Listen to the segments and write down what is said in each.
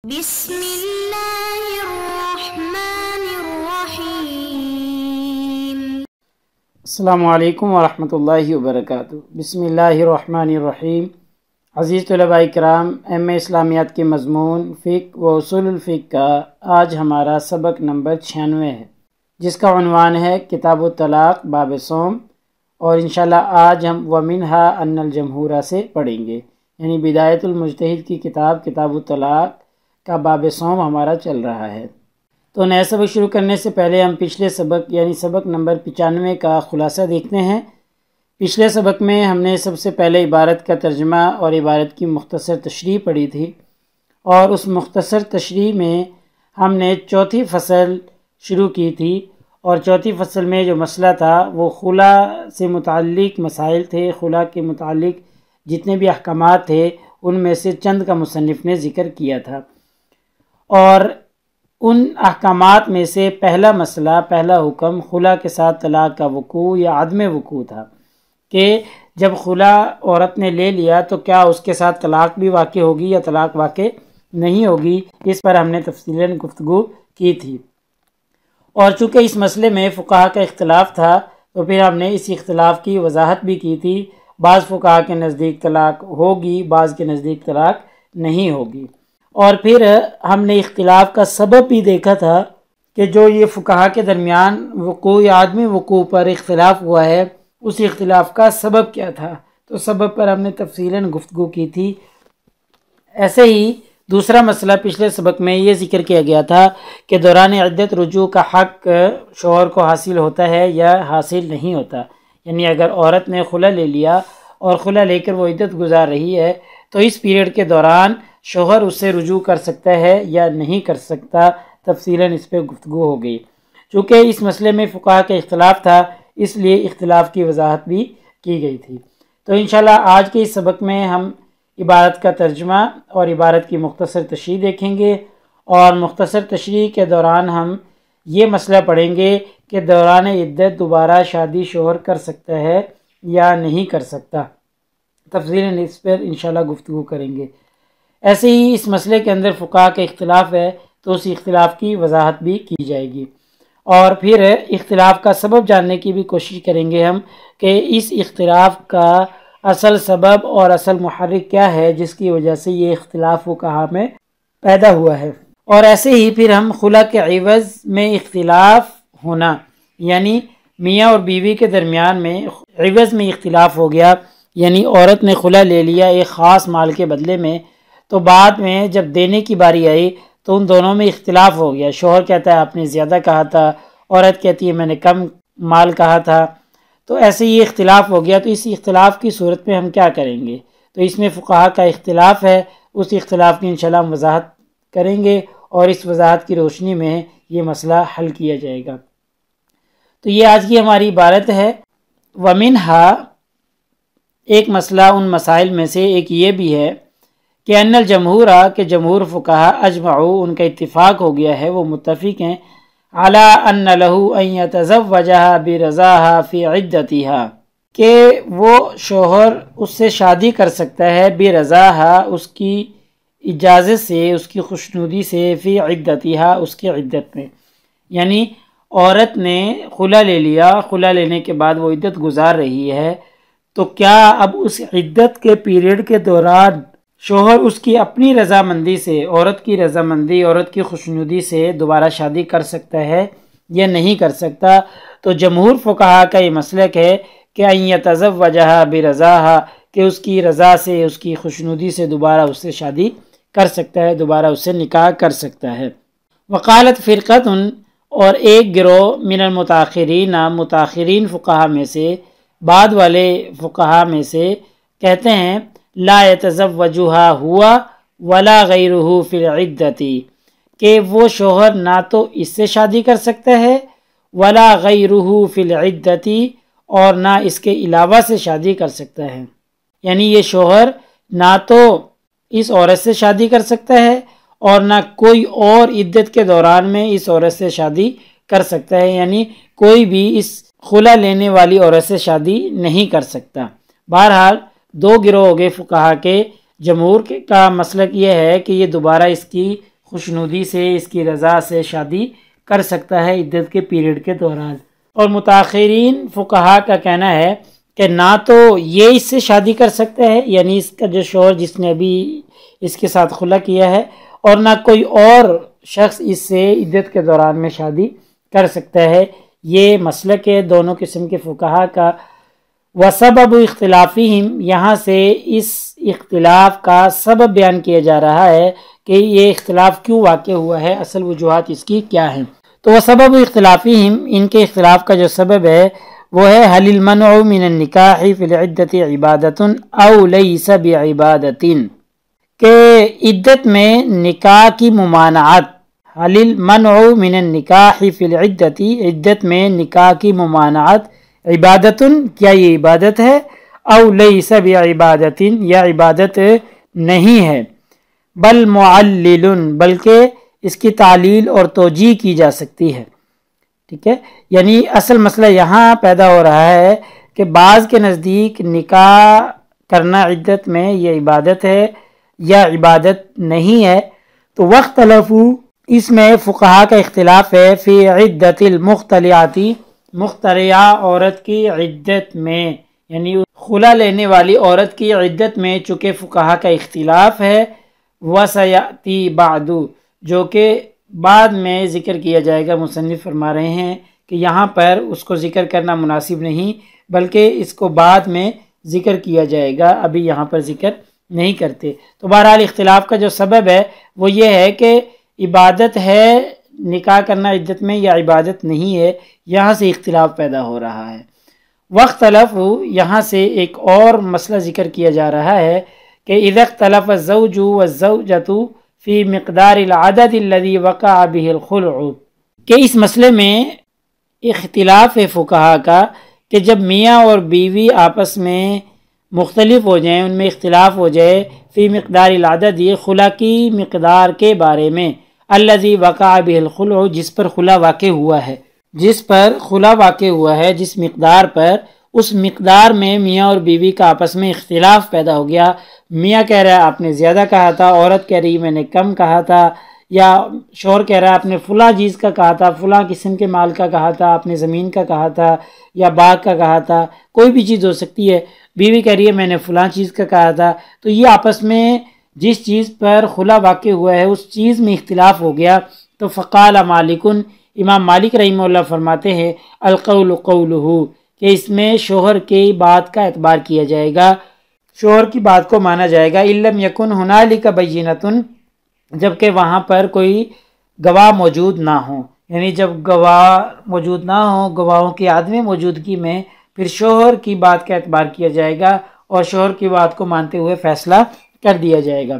بسم اللہ الرحمن الرحیم۔ السلام علیکم ورحمۃ اللہ وبرکاتہ۔ بسم اللہ الرحمن الرحیم۔ عزیز طلباء کرام، ایم اے اسلامیات کے مضمون فقہ و اصول الفقہ کا آج ہمارا سبق نمبر 96 ہے، جس کا عنوان ہے کتاب الطلاق باب صوم، اور انشاءاللہ آج ہم ومنہا ان الجمہورہ سے پڑھیں گے، یعنی بدایت المجتہد کی کتاب الطلاق کا باب صوم ہمارا چل رہا ہے۔ تو نیا سبق شروع کرنے سے پہلے ہم پچھلے سبق یعنی سبق نمبر 95 کا خلاصہ دیکھتے ہیں۔ پچھلے سبق میں ہم نے سب سے پہلے عبارت کا ترجمہ اور عبارت کی مختصر تشریح پڑھی تھی، اور اس مختصر تشریح میں ہم نے چوتھی فصل شروع کی تھی، اور چوتھی فصل میں جو مسئلہ تھا وہ خلا سے متعلق مسائل تھے۔ خلا کے متعلق جتنے بھی احکامات تھے ان میں سے چند کا مصنف نے ذکر کیا تھا، اور ان احکامات میں سے پہلا مسئلہ، پہلا حکم خلا کے ساتھ طلاق کا وقوع یا عدم وقوع تھا، کہ جب خلا عورت نے لے لیا تو کیا اس کے ساتھ طلاق بھی واقع ہوگی یا طلاق واقع نہیں ہوگی۔ اس پر ہم نے تفصیلاً گفتگو کی تھی، اور چونکہ اس مسئلے میں فقہا کا اختلاف تھا تو پھر ہم نے اس اختلاف کی وضاحت بھی کی تھی۔ بعض فقہا کے نزدیک طلاق ہوگی، بعض کے نزدیک طلاق نہیں ہوگی، اور پھر ہم نے اختلاف کا سبب بھی دیکھا تھا کہ جو یہ فقہا کے درمیان وقوع یا عدم وقوع پر اختلاف ہوا ہے، اس اختلاف کا سبب کیا تھا، تو سبب پر ہم نے تفصیلاً گفتگو کی تھی۔ ایسے ہی دوسرا مسئلہ پچھلے سبق میں یہ ذکر کیا گیا تھا کہ دوران عدت رجوع کا حق شوہر کو حاصل ہوتا ہے یا حاصل نہیں ہوتا، یعنی اگر عورت نے خلا لے لیا اور خلا لے کر وہ عدت گزار رہی ہے تو اس پیریڈ کے دوران شوہر اس سے رجوع کر سکتا ہے یا نہیں کر سکتا۔ تفصیلاً اس پہ گفتگو ہو گئی۔ چونکہ اس مسئلے میں فقہا کا اختلاف تھا، اس لیے اختلاف کی وضاحت بھی کی گئی تھی۔ تو انشاءاللہ آج کے اس سبق میں ہم عبارت کا ترجمہ اور عبارت کی مختصر تشریح دیکھیں گے، اور مختصر تشریح کے دوران ہم یہ مسئلہ پڑھیں گے کہ دوران عدت دوبارہ شادی شوہر کر سکتا ہے یا نہیں کر سکتا۔ تفصیلاً اس پر انشاءاللہ گفتگو کریں گے۔ ایسے ہی اس مسئلے کے اندر فقہا کا اختلاف ہے تو اس اختلاف کی وضاحت بھی کی جائے گی، اور پھر اختلاف کا سبب جاننے کی بھی کوشش کریں گے ہم کہ اس اختلاف کا اصل سبب اور اصل محرک کیا ہے جس کی وجہ سے یہ اختلاف فقہا میں پیدا ہوا ہے۔ اور ایسے ہی پھر ہم خلا کے عوض میں اختلاف ہونا، یعنی میاں اور بیوی کے درمیان میں عوض میں اختلاف ہو گیا، یعنی عورت نے خلا لے لیا ایک خاص مال کے بدلے میں، تو بعد میں جب دینے کی باری آئی تو ان دونوں میں اختلاف ہو گیا۔ شوہر کہتا ہے آپ نے زیادہ کہا تھا، عورت کہتی ہے میں نے کم مال کہا تھا، تو ایسے یہ اختلاف ہو گیا۔ تو اس اختلاف کی صورت میں ہم کیا کریں گے؟ تو اس میں فقہا کا اختلاف ہے، اس اختلاف کی انشاءاللہ ہم وضاحت کریں گے، اور اس وضاحت کی روشنی میں یہ مسئلہ حل کیا جائے گا۔ تو یہ آج کی ہماری عبارت ہے۔ ومنہا، ایک مسئلہ ان مسائل میں سے ایک یہ بھی ہے کہ ان الجمہورہ کہ جمہور فقہا اجمعوا، ان کا اتفاق ہو گیا ہے، وہ متفق ہیں، علی ان لہ ان یتزوجہا برضاہا فی عدتہا، کہ وہ شوہر اس سے شادی کر سکتا ہے برضاہا، اس کی اجازت سے، اس کی خوشنودی سے، فی عدتہا، اس کی عدت میں، یعنی عورت نے خلا لے لیا، خلا لینے کے بعد وہ عدت گزار رہی ہے، تو کیا اب اس عدت کے پیریڈ کے دوران شوہر اس کی اپنی رضامندی سے، عورت کی رضامندی، عورت کی خوشنودی سے دوبارہ شادی کر سکتا ہے یا نہیں کر سکتا؟ تو جمہور فقہا کا یہ مسلک ہے کہ ان یتزوجہا برضاہا، کہ اس کی رضا سے، اس کی خوشنودی سے دوبارہ اس سے شادی کر سکتا ہے، دوبارہ اس سے نکاح کر سکتا ہے۔ وقالت فرقۃ، اور ایک گروہ من المتاخرین، متاخرین فقہا میں سے، بعد والے فقہا میں سے کہتے ہیں لا یتزوجہا ہوا ولا غیرہ فی العدت، کہ وہ شوہر نہ تو اس سے شادی کر سکتا ہے ولا غیرہ فی العدت، اور نہ اس کے علاوہ سے شادی کر سکتا ہے، یعنی یہ شوہر نہ تو اس عورت سے شادی کر سکتا ہے اور نہ کوئی اور عدت کے دوران میں اس عورت سے شادی کر سکتا ہے، یعنی کوئی بھی اس خلا لینے والی عورت سے شادی نہیں کر سکتا۔ بہرحال دو گروہ ہو گئے فقہا کے۔ جمہور کا مسلک یہ ہے کہ یہ دوبارہ اس کی خوشنودی سے، اس کی رضا سے شادی کر سکتا ہے عدت کے پیریڈ کے دوران۔ اور متاخرین فقہا کا کہنا ہے کہ نہ تو یہ اس سے شادی کر سکتا ہے، یعنی اس کا جو شوہر جس نے ابھی اس کے ساتھ خلا کیا ہے، اور نہ کوئی اور شخص اس سے عدت کے دوران میں شادی کر سکتا ہے۔ یہ مسلک ہے دونوں قسم کے فقہا کا۔ وسبب اختلافہم، یہاں سے اس اختلاف کا سبب بیان کیا جا رہا ہے کہ یہ اختلاف کیوں واقع ہوا ہے، اصل وجوہات اس کی کیا ہیں۔ تو وسبب اختلافہم، ان کے اختلاف کا جو سبب ہے وہ ہے حل المنع من النکاح فی العدت عبادت او لیس بعبادت، کہ عدت میں نکاح کی ممانعت، حل المنع من النکاح فی العدت، عدت میں نکاح کی ممانعت عبادت، کیا یہ عبادت ہے، او لیس بعبادت، یا عبادت نہیں ہے، بل معلل، بلکہ اس کی تعلیل اور توجیہ کی جا سکتی ہے۔ ٹھیک ہے، یعنی اصل مسئلہ یہاں پیدا ہو رہا ہے کہ بعض کے نزدیک نکاح کرنا عدت میں یہ عبادت ہے یا عبادت نہیں ہے۔ تو واختلفوا، اس میں فقہا کا اختلاف ہے، فی عدت المختلعاتی، مخترعہ عورت کی عدت میں، یعنی خلا لینے والی عورت کی عدت میں چونکہ فقہا کا اختلاف ہے، وسیأتی بعد، جو کہ بعد میں ذکر کیا جائے گا۔ مصنف فرما رہے ہیں کہ یہاں پر اس کو ذکر کرنا مناسب نہیں، بلکہ اس کو بعد میں ذکر کیا جائے گا، ابھی یہاں پر ذکر نہیں کرتے۔ تو بہرحال اختلاف کا جو سبب ہے وہ یہ ہے کہ عبادت ہے نکاح کرنا عدت میں یا عبادت نہیں ہے، یہاں سے اختلاف پیدا ہو رہا ہے۔ واختلف، یہاں سے ایک اور مسئلہ ذکر کیا جا رہا ہے کہ اذا اختلف الزوج والزوجۃ فی مقدار العدد الذي وقع به الخلع، کہ اس مسئلے میں اختلاف ہے فقہا کا کہ جب میاں اور بیوی آپس میں مختلف ہو جائیں، ان میں اختلاف ہو جائے، فی مقدار العدد، یہ خلا کی مقدار کے بارے میں، الذي وقع به الخلع، جس پر خلا واقع ہوا ہے، جس پر خلا واقع ہوا ہے، جس مقدار پر، اس مقدار میں میاں اور بیوی کا آپس میں اختلاف پیدا ہو گیا۔ میاں کہہ رہا ہے آپ نے زیادہ کہا تھا، عورت کہہ رہی میں نے کم کہا تھا، یا شوہر کہہ رہا ہے آپ نے فلاں چیز کا کہا تھا، فلاں قسم کے مال کا کہا تھا، آپ نے زمین کا کہا تھا یا باغ کا کہا تھا، کوئی بھی چیز ہو سکتی ہے۔ بیوی کہہ رہی ہے میں نے فلاں چیز کا کہا تھا، تو یہ آپس میں جس چیز پر خلا واقع ہوا ہے اس چیز میں اختلاف ہو گیا۔ تو فقال مالک، امام مالک رحمہ اللہ فرماتے ہیں القول قولہ، کہ اس میں شوہر کی بات کا اعتبار کیا جائے گا، شوہر کی بات کو مانا جائے گا۔ ان لم یکن ہنالک بینۃ، جبکہ وہاں پر کوئی گواہ موجود نہ ہوں، یعنی جب گواہ موجود نہ ہوں، گواہوں کی عدم موجودگی میں پھر شوہر کی بات کا اعتبار کیا جائے گا اور شوہر کی بات کو مانتے ہوئے فیصلہ کر دیا جائے گا۔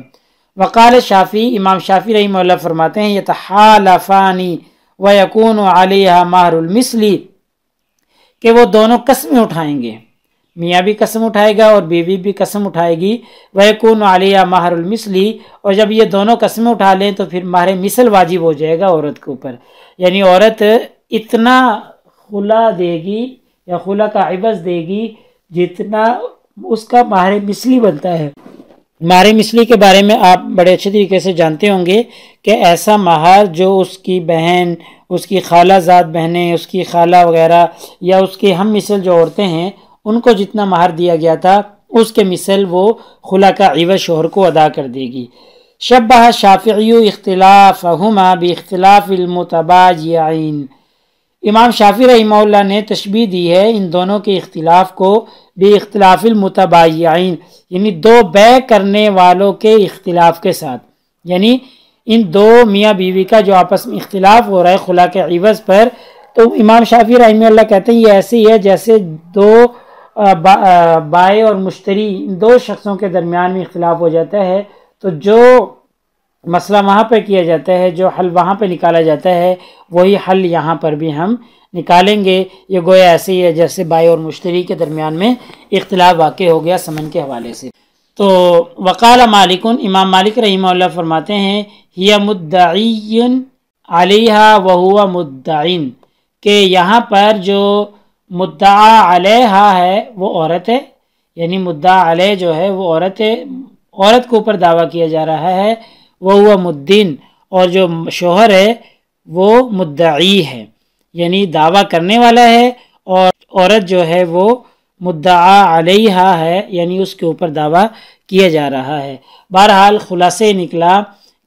وقال شافعی، امام شافعی رحمہ اللہ فرماتے ہیں یتحالفان ویکون علیہا مہر المثل، کہ وہ دونوں قسمیں اٹھائیں گے، میاں بھی قسم اٹھائے گا اور بیوی بھی قسم اٹھائے گی، ویکون علیہا مہر المثل، اور جب یہ دونوں قسمیں اٹھا لیں تو پھر مہر مثل واجب ہو جائے گا عورت کے اوپر، یعنی عورت اتنا خلا دے گی یا خلا کا عوض دے گی جتنا اس کا مہر مثلی بنتا ہے۔ مہر مثلی کے بارے میں آپ بڑے اچھے طریقے سے جانتے ہوں گے کہ ایسا مہر جو اس کی بہن، اس کی خالہ زاد بہنیں، اس کی خالہ وغیرہ یا اس کی ہم مثل جو عورتیں ہیں ان کو جتنا مہر دیا گیا تھا اس کے مثل وہ خلا کا عوض شوہر کو ادا کر دے گی۔ شبہ شافعی اختلافہما باختلاف المتبايعين، امام شافعی رحمہ اللہ نے تشبیہ دی ہے ان دونوں کے اختلاف کو باختلاف المتبايعين، یعنی دو بیع کرنے والوں کے اختلاف کے ساتھ، یعنی ان دو میاں بیوی کا جو آپس میں اختلاف ہو رہا ہے خلا کے عوض پر، تو امام شافعی رحمہ اللہ کہتے ہیں یہ ایسے ہی ہے جیسے دو بائع اور مشتری، ان دو شخصوں کے درمیان میں اختلاف ہو جاتا ہے، تو جو مسئلہ وہاں پہ کیا جاتا ہے، جو حل وہاں پہ نکالا جاتا ہے، وہی حل یہاں پر بھی ہم نکالیں گے۔ یہ گویا ایسے ہی ہے جیسے بائع اور مشتری کے درمیان میں اختلاف واقع ہو گیا ثمن کے حوالے سے۔ تو وقال مالک، امام مالک رحمہ اللہ فرماتے ہیں ہی مدعی علیہا وہو مدعین، کہ یہاں پر جو مدعا علیہا ہے وہ عورت ہے، یعنی مدعا علیہ جو ہے وہ عورت ہے، عورت کے اوپر دعویٰ کیا جا رہا ہے، وہو مدین، اور جو شوہر ہے وہ مدعی ہے، یعنی دعویٰ کرنے والا ہے، اور عورت جو ہے وہ مدعا علیہا ہے، یعنی اس کے اوپر دعویٰ کیا جا رہا ہے۔ بہرحال خلاصے نکلا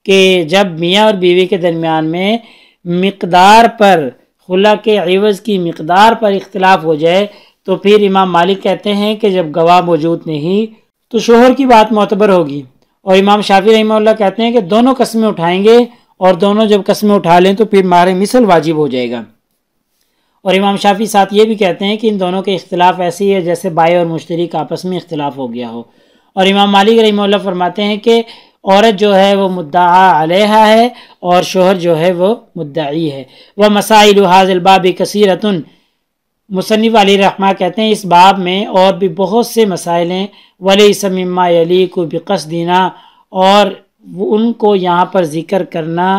کہ جب میاں اور بیوی کے درمیان میں مقدار پر، خلا کے عوض کی مقدار پر اختلاف ہو جائے تو پھر امام مالک کہتے ہیں کہ جب گواہ موجود نہیں تو شوہر کی بات معتبر ہوگی، اور امام شافعی رحمہ اللہ کہتے ہیں کہ دونوں قسمیں اٹھائیں گے، اور دونوں جب قسمیں اٹھا لیں تو پھر مہر مثل واجب ہو جائے گا۔ اور امام شافعی ساتھ یہ بھی کہتے ہیں کہ ان دونوں کے اختلاف ایسی ہے جیسے بائع اور مشتری کا آپس میں اختلاف ہو گیا ہو۔ اور امام مالک رحمہ اللہ فرماتے ہیں کہ عورت جو ہے وہ مدعا علیہا ہے اور شوہر جو ہے وہ مدعی ہے۔ وَمَسَائِلُ هَذَا الْبَابِ كَثِيرَةٌ، مصنف علی رحمہ کہتے ہیں اس باب میں اور بھی بہت سے مسائل ہیں۔ وَلَيْسَ مِمَّا يَلِيقُ بِقَصْدِنَا، اور ان کو یہاں پر ذکر کرنا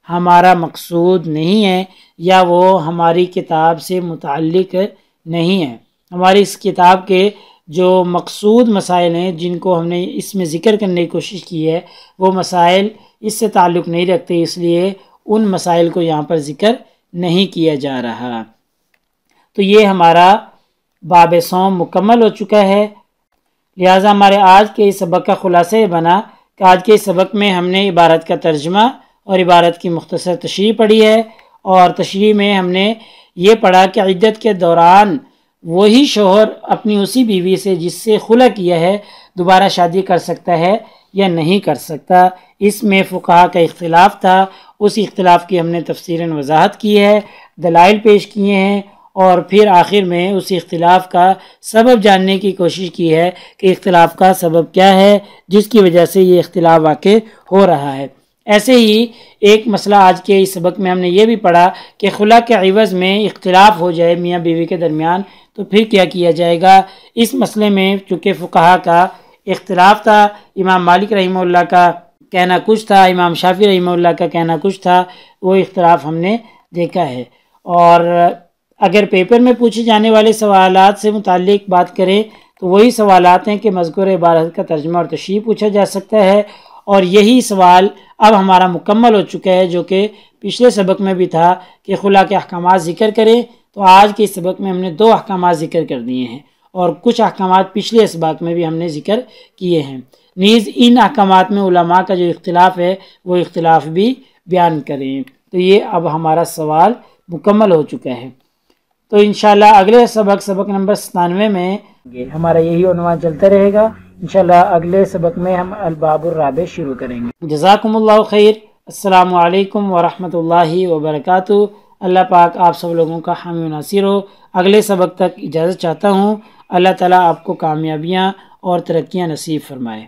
ہمارا مقصود نہیں ہے، یا وہ ہماری کتاب سے متعلق نہیں ہے۔ ہماری اس کتاب کے جو مقصود مسائل ہیں جن کو ہم نے اس میں ذکر کرنے کی کوشش کی ہے، وہ مسائل اس سے تعلق نہیں رکھتے، اس لیے ان مسائل کو یہاں پر ذکر نہیں کیا جا رہا۔ تو یہ ہمارا باب صوم مکمل ہو چکا ہے، لہٰذا ہمارے آج کے اس سبق کا خلاصہ یہ بنا کہ آج کے اس سبق میں ہم نے عبارت کا ترجمہ اور عبارت کی مختصر تشریح پڑھی ہے، اور تشریح میں ہم نے یہ پڑھا کہ عدت کے دوران وہی شوہر اپنی اسی بیوی سے جس سے خلع کیا ہے دوبارہ شادی کر سکتا ہے یا نہیں کر سکتا۔ اس میں فقہا کا اختلاف تھا، اس اختلاف کی ہم نے تفصیلاً وضاحت کی ہے، دلائل پیش کیے ہیں، اور پھر آخر میں اس اختلاف کا سبب جاننے کی کوشش کی ہے کہ اختلاف کا سبب کیا ہے جس کی وجہ سے یہ اختلاف واقع ہو رہا ہے۔ ایسے ہی ایک مسئلہ آج کے اس سبق میں ہم نے یہ بھی پڑھا کہ خلا کے عوض میں اختلاف ہو جائے میاں بیوی کے درمیان تو پھر کیا کیا جائے گا۔ اس مسئلے میں چونکہ فقہا کا اختلاف تھا، امام مالک رحمہ اللہ کا کہنا کچھ تھا، امام شافعی رحمہ اللہ کا کہنا کچھ تھا، وہ اختلاف ہم نے دیکھا ہے۔ اور اگر پیپر میں پوچھے جانے والے سوالات سے متعلق بات کریں تو وہی سوالات ہیں کہ مذکور عبارت کا ترجمہ اور تشریح پوچھا جا سکتا ہے، اور یہی سوال اب ہمارا مکمل ہو چکا ہے جو کہ پچھلے سبق میں بھی تھا کہ خلا کے احکامات ذکر کریں، تو آج کے سبق میں ہم نے 2 احکامات ذکر کر دیے ہیں، اور کچھ احکامات پچھلے سبق میں بھی ہم نے ذکر کیے ہیں۔ نیز ان احکامات میں علماء کا جو اختلاف ہے وہ اختلاف بھی بیان کریں۔ تو یہ اب ہمارا سوال مکمل ہو چکا ہے۔ تو انشاءاللہ اگلے سبق نمبر 97 میں ہمارا یہی عنوان چلتا رہے گا۔ انشاءاللہ اگلے سبق میں ہم الباب الرابع شروع کریں گے۔ جزاکم اللہ خیر۔ السلام علیکم ورحمۃ اللہ وبرکاتہ۔ اللہ پاک آپ سب لوگوں کا حامی و ناصر ہو۔ اگلے سبق تک اجازت چاہتا ہوں۔ اللہ تعالیٰ آپ کو کامیابیاں اور ترقیاں نصیب فرمائے۔